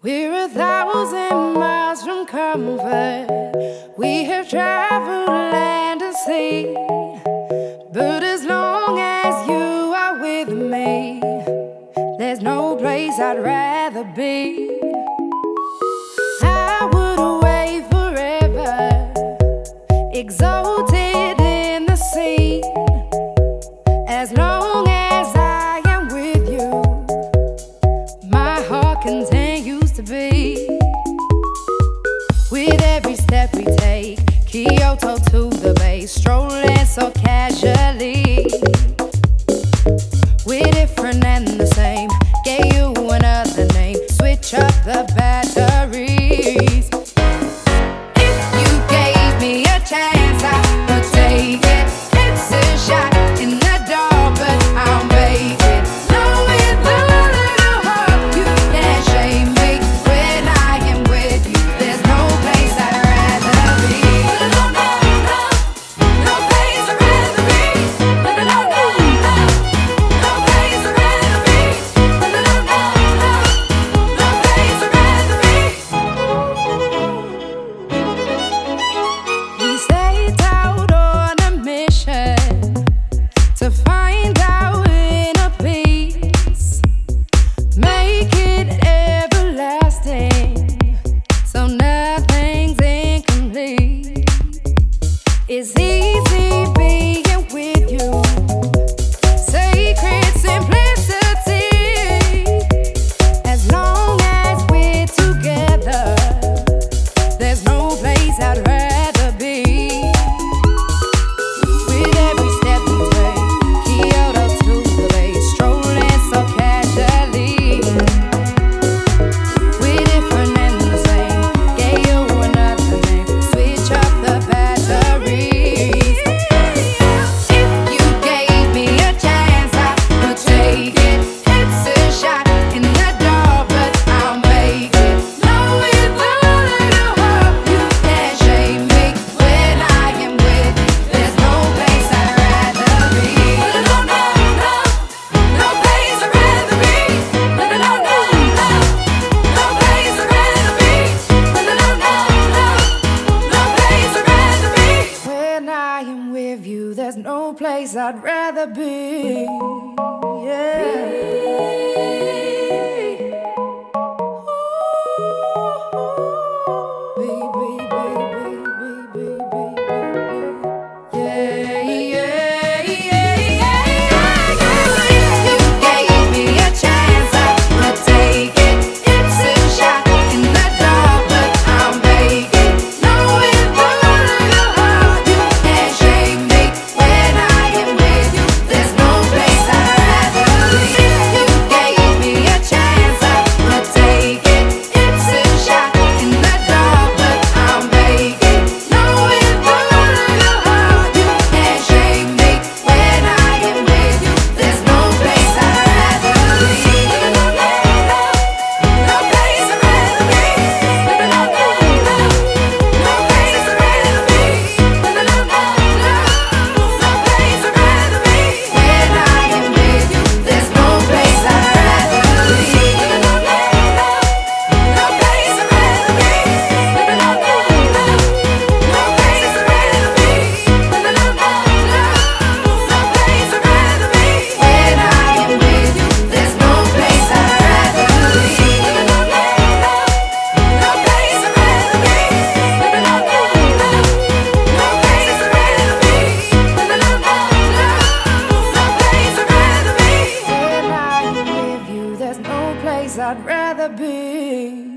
We're 1,000 miles from comfort. We have traveled land and sea. But as long as you are with me, there's no place I'd rather be. I would away forever, exalted in the sea. As long as I am with you, my heart continues to beat. With every step we take, Kyoto to the bay, strolling so casually. We're different and the same, gave you another name, switch up the batteries. If you gave me a chance, I would take it. It's a shot in the dark, but I'll make it. Knowing the little hope you can't shame me. When I am with you, there's no place I'd rather be. No, no, no, no place I'd rather be. No, no, no, no, no place I'd rather be. No, no, no, no, no place I'd rather be. We set out on a mission to find our inner peace, make it everlasting, so nothing's incomplete. It's easy being with you, sacred simplicity. As long as we're together, there's no place I'd rather be. With every step we take, Kyoto to the bay, strolling so casually. We're different and the same, gave you another name, switch up the batteries. If you gave me a chance, I would take it. It's a shot in the dark, but I'll make it. Knowing the little hope you can't shame me. When I am with you, there's no place I'd rather be. No, no, no, no place I'd rather be. No, no, no, no, no place I'd rather be. No, no, no, no, no place I'd rather be. When I am with you, there's no place I'd rather be. I'd rather be.